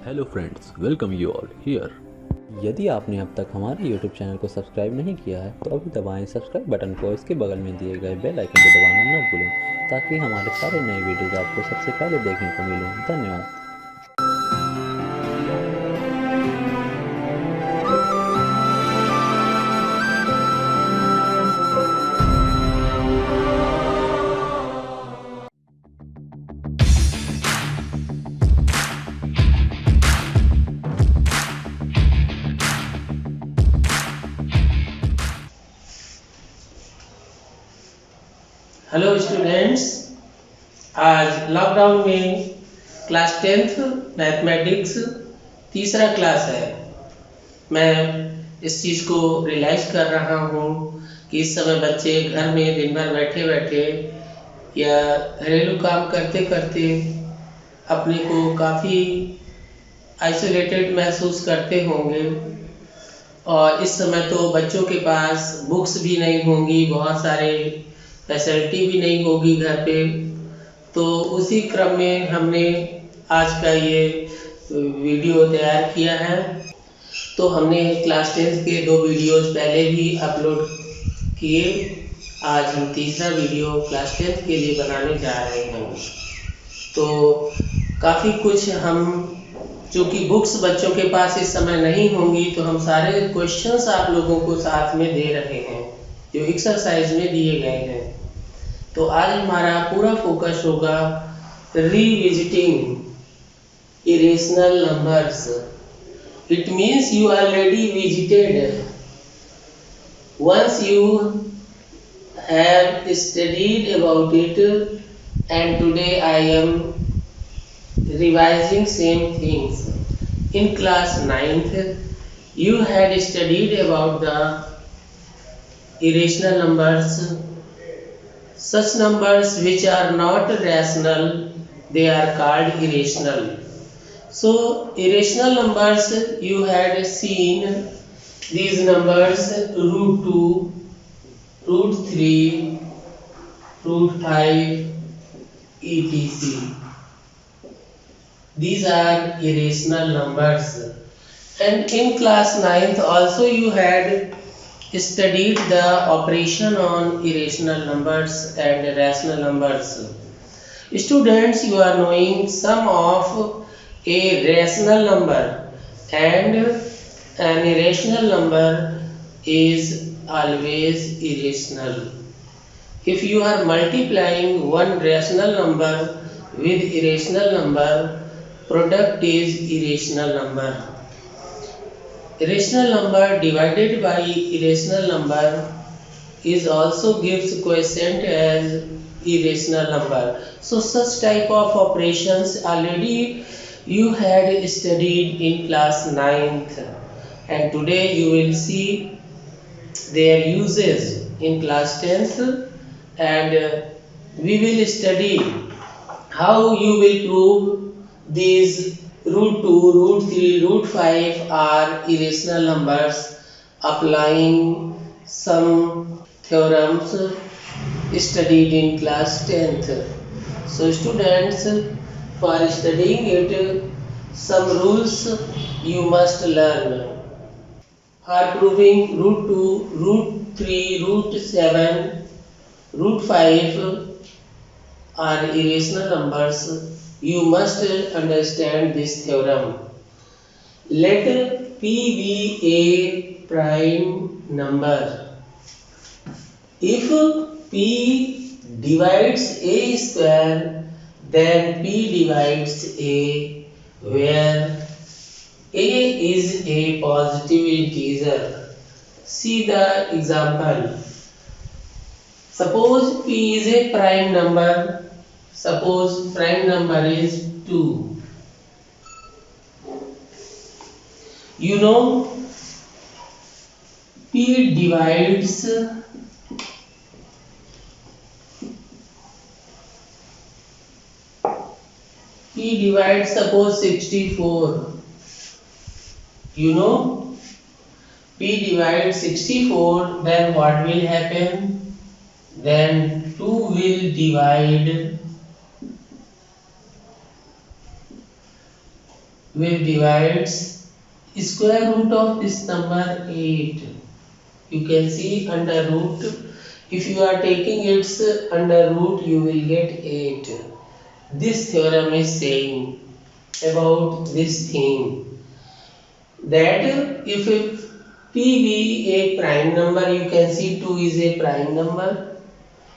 Hello friends, welcome you all here. यदि आपने अब तक हमारे यूट्यूब चैनल को सब्सक्राइब नहीं किया है तो अभी दबाएं सब्सक्राइब बटन को। इसके बगल में दिए गए बेल आइकन को दबाना न भूलें ताकि हमारे सारे नए वीडियोस आपको सबसे पहले देखने को मिलें। धन्यवाद। हेलो स्टूडेंट्स, आज लॉकडाउन में क्लास 10th मैथमेटिक्स तीसरा क्लास है। मैं इस चीज़ को रियलाइज़ कर रहा हूँ कि इस समय बच्चे घर में दिन भर बैठे बैठे या घरेलू काम करते करते अपने को काफ़ी आइसोलेटेड महसूस करते होंगे। और इस समय तो बच्चों के पास बुक्स भी नहीं होंगी, बहुत सारे फैसिलिटी भी नहीं होगी घर पे। तो उसी क्रम में हमने आज का ये वीडियो तैयार किया है। तो हमने क्लास 10 के 2 वीडियोज पहले भी अपलोड किए। आज हम तीसरा वीडियो क्लास 10 के लिए बनाने जा रहे हैं। तो काफ़ी कुछ हम, चूँकि बुक्स बच्चों के पास इस समय नहीं होंगी, तो हम सारे क्वेश्चंस आप लोगों को साथ में दे रहे हैं जो एक्सरसाइज में दिए गए हैं। तो आज हमारा पूरा फोकस होगा revisiting irrational numbers. It means you already visited, once you have studied about it, and today I am revising same things. In class 9th you had studied about the irrational numbers. Such numbers which are not rational, they are called irrational. So irrational numbers, you had seen these numbers root 2, root 3, root 5, etc. These are irrational numbers. And in class 9th also you had studied the operation on irrational numbers and rational numbers. Students, you are knowing sum of a rational number and an irrational number is always irrational. If you are multiplying one rational number with irrational number, product is irrational number. Irrational number divided by irrational number is also gives quotient as irrational number. So such type of operations already you had studied in class 9th, and today you will see their uses in class 10th, and we will study how you will prove these root 2, root 3, root 5 are irrational numbers applying some theorems studied in class 10th. So students, for studying it, some rules you must learn. For proving root 2, root 3, root 7, root 5 are irrational numbers, you must understand this theorem. Let P be a prime number. If P divides a square, then P divides a, where a is a positive integer. See the example. Suppose P is a prime number. Suppose prime number is 2. You know P divides suppose 64. You know P divides 64, then what will happen? Then 2 will divide will divide square root of this number 8. You can see under root, if you are taking its under root, you will get 8. This theorem is saying about this thing, that if p be a prime number, you can see 2 is a prime number.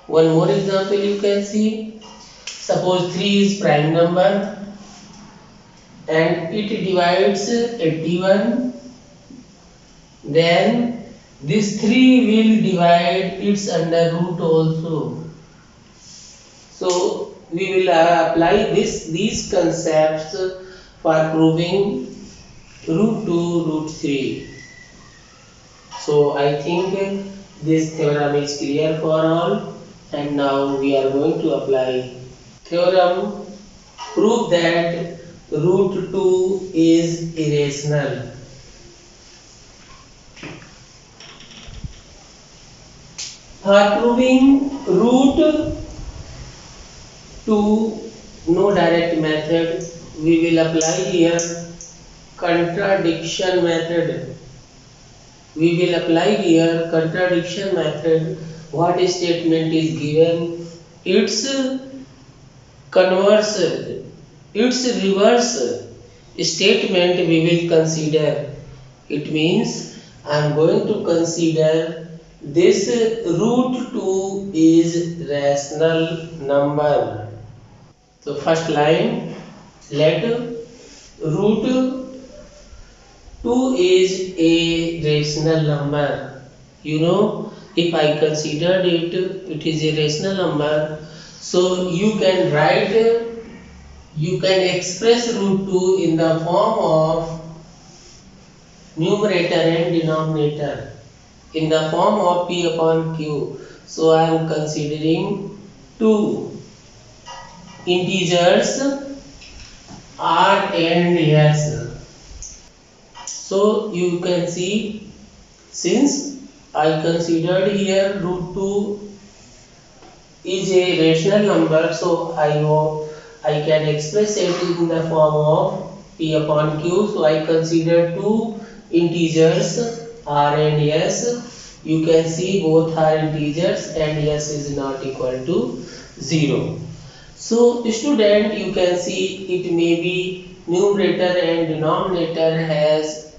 One more example you can see, suppose 3 is prime number and it divides 81, then this 3 will divide its under root also. So we will apply these concepts for proving root 2, root 3. So I think this theorem is clear for all, and now we are going to apply theorem. Prove that root 2 is irrational. For proving root 2, no direct method, we will apply here contradiction method. We will apply here contradiction method. What statement is given, its converse, its reverse statement we will consider. It means I am going to consider this root 2 is rational number. So first line, let root 2 is a rational number. You know, if I considered it, it is a rational number. So you can write, you can express root 2 in the form of numerator and denominator, in the form of p upon q. So I am considering two integers r and s. So you can see, since I considered here root 2 is a rational number, so I know I can express it in the form of p upon q. So I consider two integers r and s. You can see both are integers and s is not equal to 0. So student, you can see it may be numerator and denominator has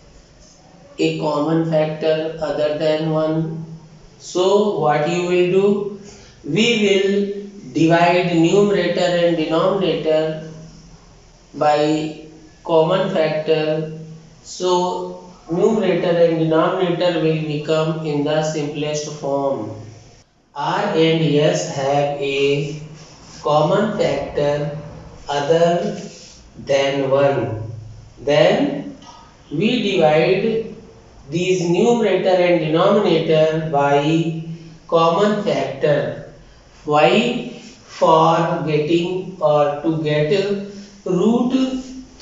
a common factor other than 1. So what you will do? We will divide numerator and denominator by common factor. So numerator and denominator will become in the simplest form. R and S have a common factor other than 1. Then we divide these numerator and denominator by common factor. Why? For getting or to get root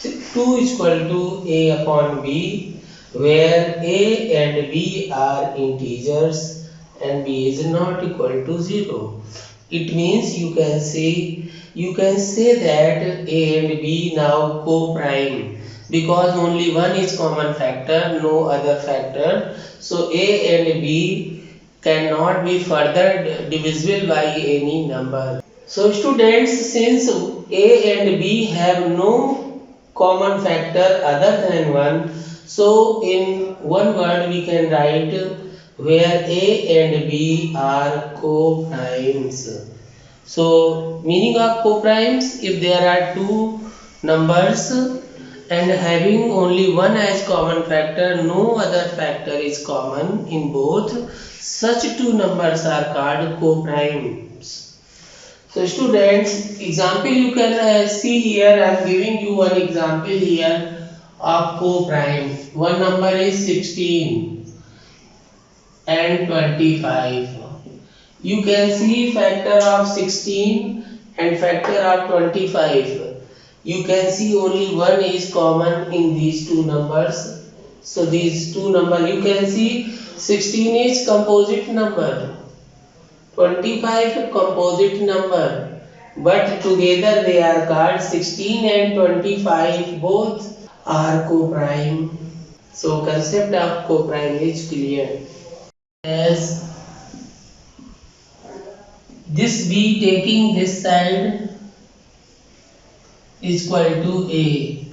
2 is equal to a upon b, where a and b are integers and b is not equal to 0. It means you can say that a and b now co-prime, because only one is common factor, no other factor. So a and b cannot be further divisible by any number. So students, since a and b have no common factor other than 1, so in one word we can write where a and b are co-primes. So meaning of co-primes, if there are two numbers and having only one as common factor, no other factor is common in both, such two numbers are called co-primes. So students, example you can see here, I am giving you one example here of co-prime. One number is 16 and 25. You can see factor of 16 and factor of 25. You can see only one is common in these two numbers. So these two numbers, you can see 16 is composite number, 25 composite number, but together they are called 16 and 25 both R co-prime. So concept of co-prime is clear. As this B taking this side is equal to A.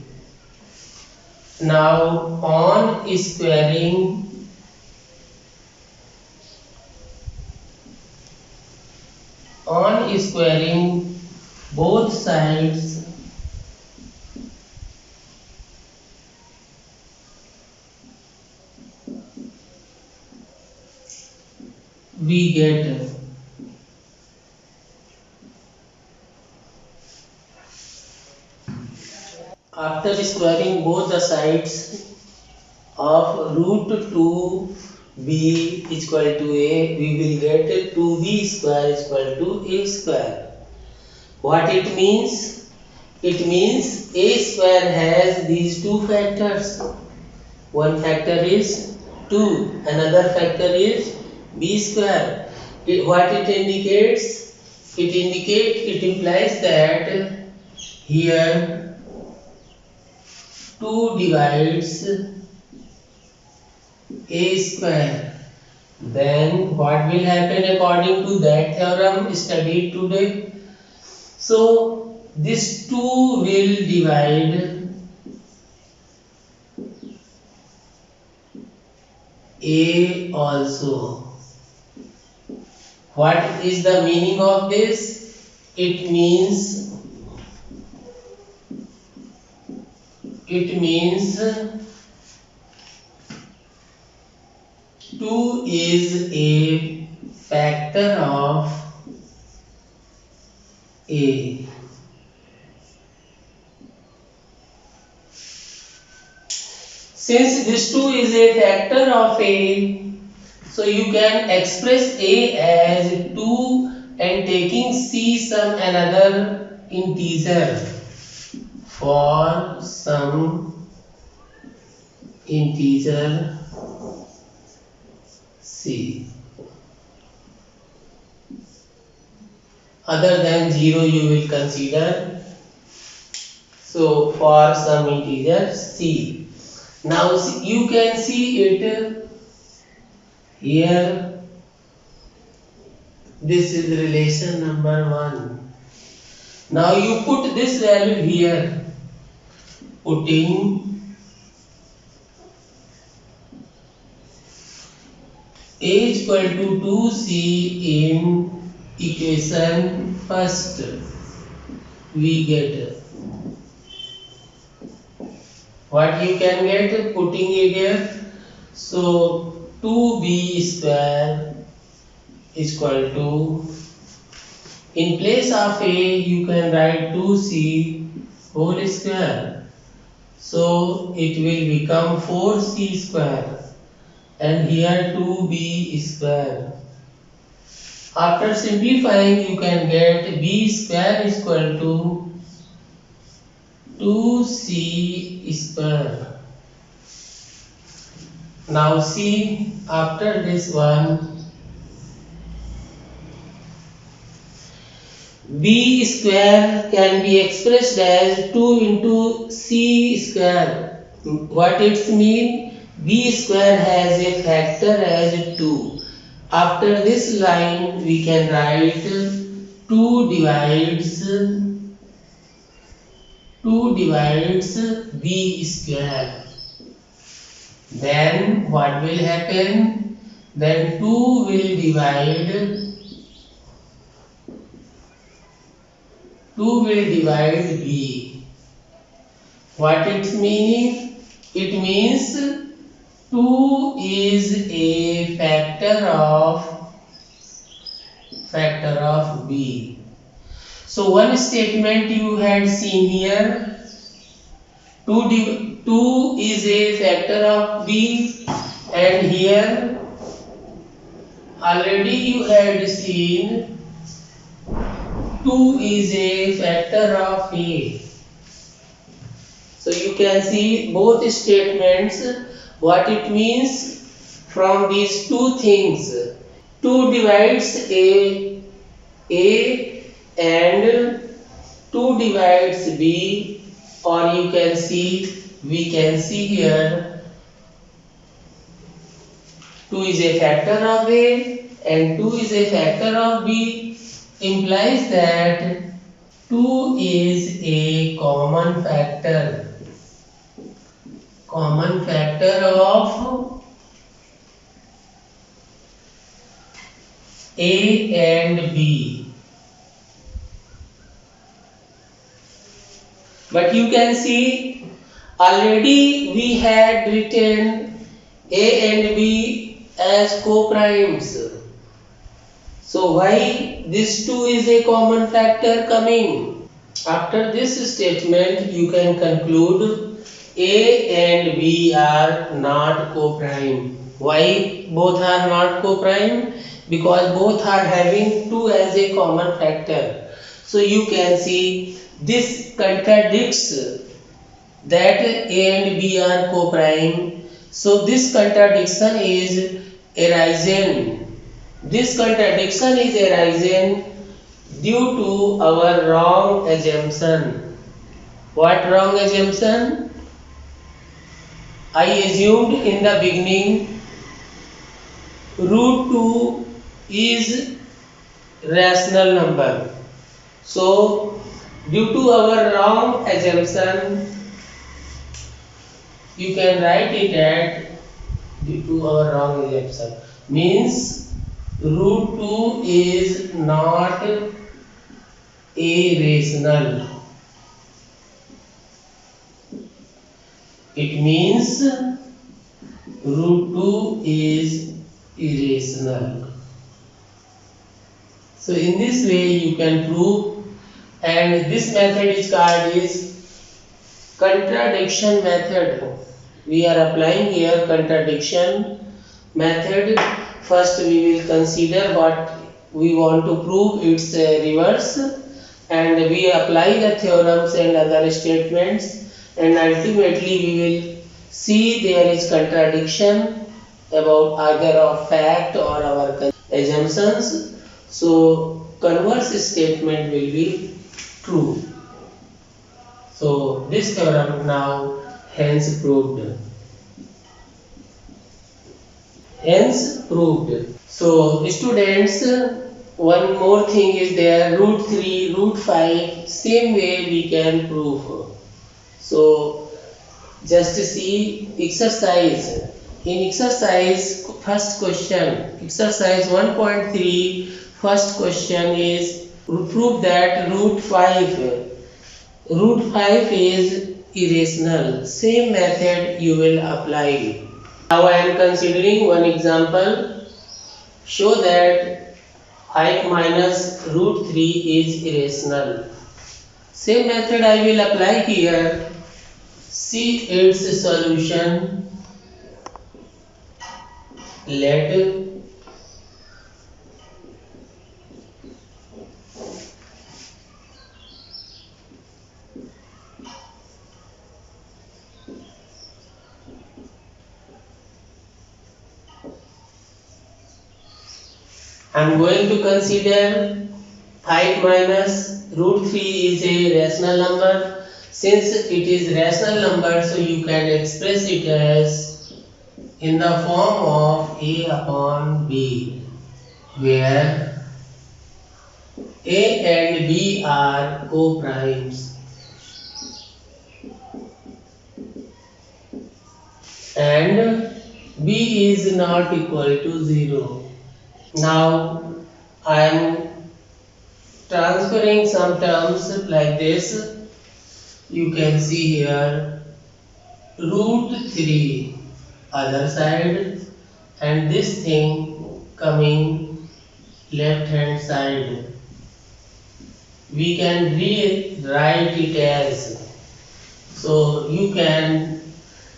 Now on squaring both sides, we get after squaring both the sides of root 2b is equal to a, we will get 2b square is equal to a square. What it means? It means a square has these two factors. One factor is 2, another factor is b square. What it indicates? It implies that here 2 divides a square. Then what will happen according to that theorem studied today? So this 2 will divide a also. What is the meaning of this? It means 2 is a factor of a. Since this 2 is a factor of a, so you can express a as 2 and taking c some another integer for some integer c. Other than 0 you will consider. So for some integer c. Now you can see it here. This is relation number 1. Now you put this value here. Putting a is equal to 2c in equation first, we get what you can get putting it here. So 2b square is equal to, in place of a you can write 2c whole square. So it will become 4c square and here 2b square. After simplifying you can get b square is equal to 2c square. Now see, after this one, b square can be expressed as 2 into c square. What it means? B square has a factor as 2. After this line we can write 2 divides b square. Then what will happen? Then 2 will divide b. What its meaning? It means 2 is a factor of b. So one statement you had seen here, 2 is a factor of b, and here already you had seen 2 is a factor of a. So you can see both statements. What it means from these two things? 2 divides a and 2 divides b, or you can see we can see here 2 is a factor of A and 2 is a factor of B, implies that 2 is a common factor of A and B. But you can see already we had written A and B as co-primes. So why this 2 is a common factor coming? After this statement you can conclude A and B are not co-prime. Why both are not co-prime? Because both are having 2 as a common factor. So you can see this contradicts that A and B are co-prime. So this contradiction is arisen. This contradiction is arisen due to our wrong assumption. What wrong assumption? I assumed in the beginning root 2 is rational number. So due to our wrong assumption, you can write it at due to our wrong assumption means root 2 is not irrational. It means root 2 is irrational. So in this way you can prove, and this method is called contradiction method. We are applying here contradiction method. First we will consider what we want to prove, its reverse, and we apply the theorems and other statements, and ultimately we will see there is contradiction about either of fact or our assumptions. So converse statement will be true. So this theorem now hence proved. Hence proved. So students, one more thing is there, root 3, root 5, same way we can prove. So just see exercise. In exercise, first question, exercise 1.3, first question is prove that root 5 is irrational. Same method you will apply. Now I am considering one example. Show that 5 minus root 3 is irrational. Same method I will apply here. See its solution. Let I am going to consider 5 minus root 3 is a rational number. Since it is rational number, so you can express it as in the form of A upon B, where A and B are co-primes and B is not equal to 0. Now I am transferring some terms like this. You can see here root 3 other side and this thing coming left hand side. We can rewrite it as, so you can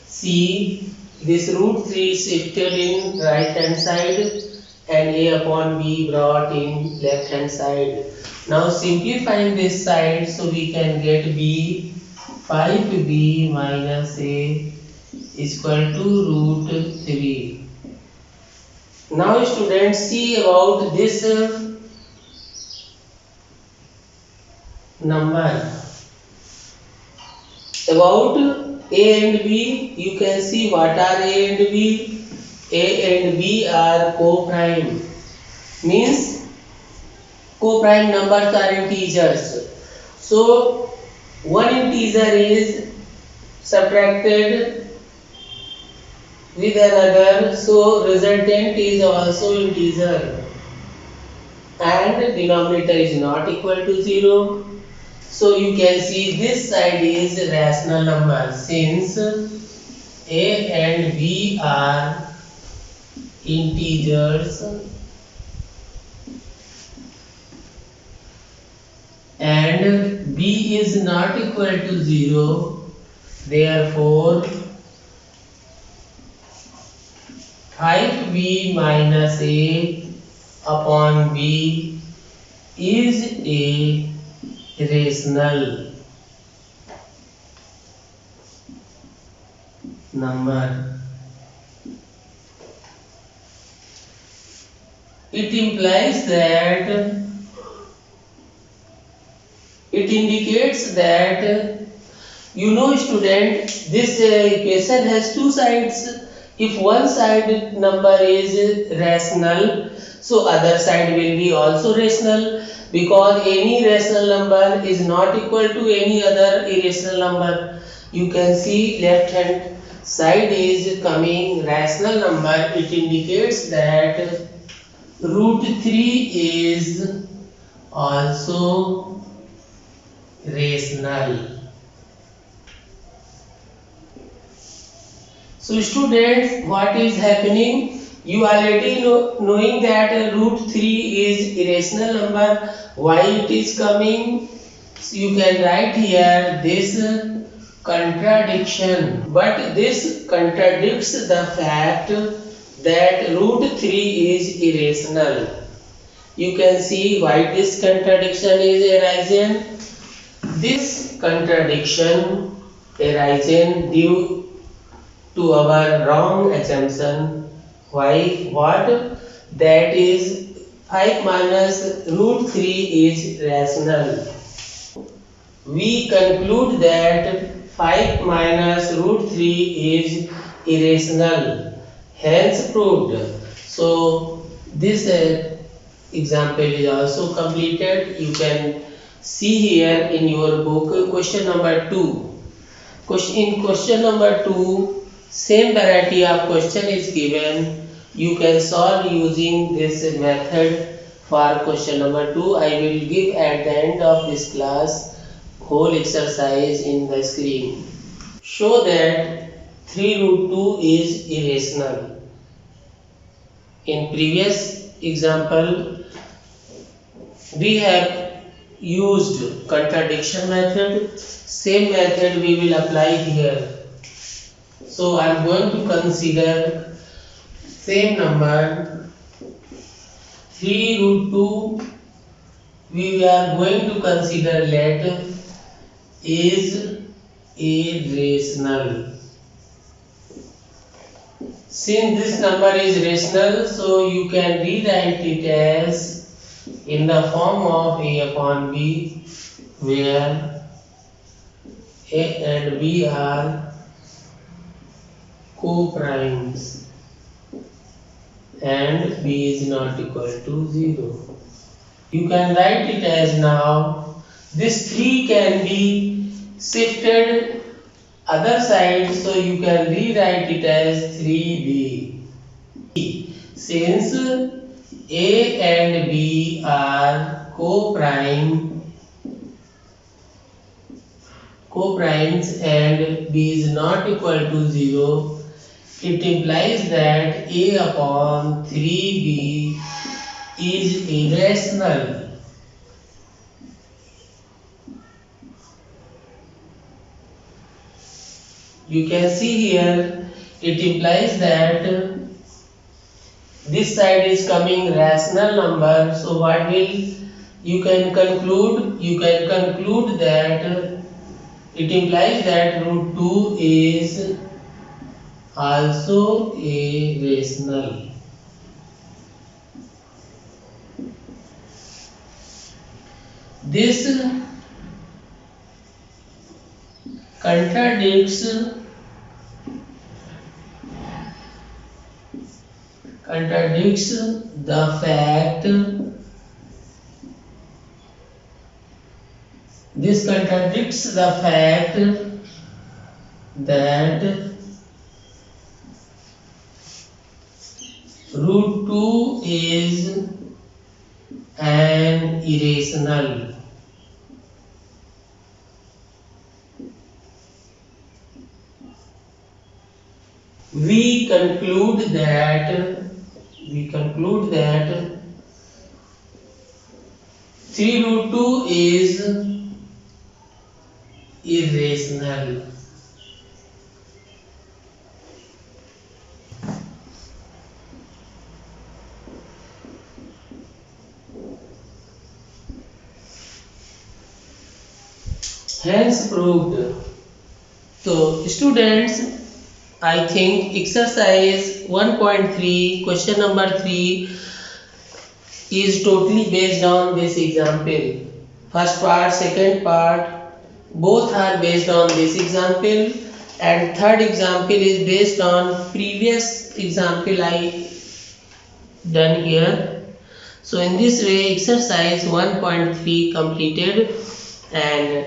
see this root 3 shifted in right hand side and A upon B brought in left hand side. Now simplifying this side, so we can get B 5B minus A is equal to root 3. Now students, see about this number. About A and B, you can see what are A and B. A and B are co-prime. Means co-prime numbers are integers. So one integer is subtracted with another, so resultant is also integer and denominator is not equal to 0. So you can see this side is rational number since A and B are integers and B is not equal to 0. Therefore 5B minus A upon B is a rational number. It implies that it indicates that student, this equation has two sides. If one side number is rational, so other side will be also rational, because any rational number is not equal to any other irrational number. You can see left hand side is coming rational number. It indicates that root 3 is also rational. So students, what is happening? You already knowing that root 3 is irrational number. Why it is coming? So you can write here this contradiction. But this contradicts the fact that root 3 is irrational. You can see why this contradiction is arising. This contradiction arises due to our wrong assumption. Why? What? That is 5 minus root 3 is rational. We conclude that 5 minus root 3 is irrational. Hence proved. So this example is also completed. You can see here in your book question number 2. In question number 2, same variety of question is given. You can solve using this method for question number 2. I will give at the end of this class whole exercise in the screen. Show that 3 root 2 is irrational. In previous example, we have used contradiction method. Same method we will apply here. So I am going to consider same number 3 root 2. We are going to consider let is irrational. Since this number is rational, so you can rewrite it as in the form of A upon B, where A and B are co-primes and B is not equal to 0. You can write it as now, this 3 can be shifted other side, so you can rewrite it as 3B. Since A and B are co-primes and B is not equal to 0, it implies that A upon 3B is irrational. You can see here, it implies that this side is coming rational number. So what will you can conclude? You can conclude that it implies that root 2 is also irrational. contradicts the fact, this contradicts the fact that root 2 is an irrational. We conclude that 3 root 2 is irrational. Hence proved. So students, I think exercise 1.3 question number 3 is totally based on this example. First part, second part, both are based on this example, and third example is based on previous example I done here. So in this way exercise 1.3 completed, and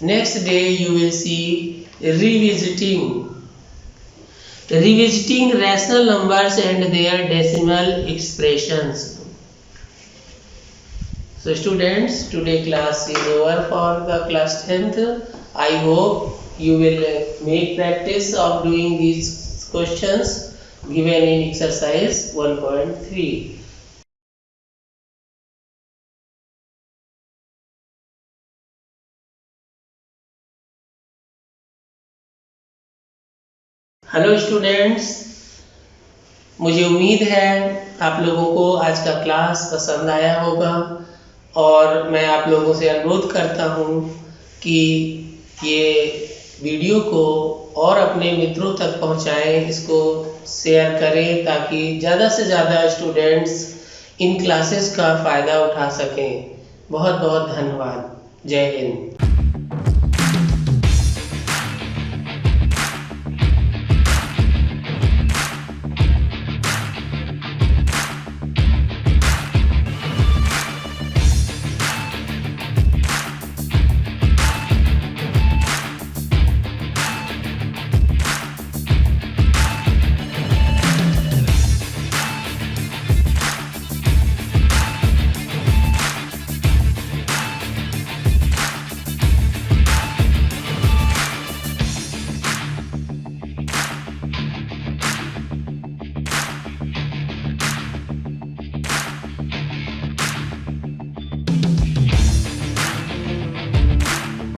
next day you will see revisiting rational numbers and their decimal expressions. So students, today class is over for the class 10th. I hope you will make practice of doing these questions given in exercise 1.3. Hello students, मुझे उम्मीद है आप लोगों को आज का class पसंद आया होगा, और मैं आप लोगों से अनुरोध करता हूं कि ये वीडियो को और अपने मित्रों तक पहुंचाएं, इसको शेयर करें ताकि ज़्यादा से ज़्यादा स्टूडेंट्स इन क्लासेस का फ़ायदा उठा सकें। बहुत बहुत धन्यवाद। जय हिंद।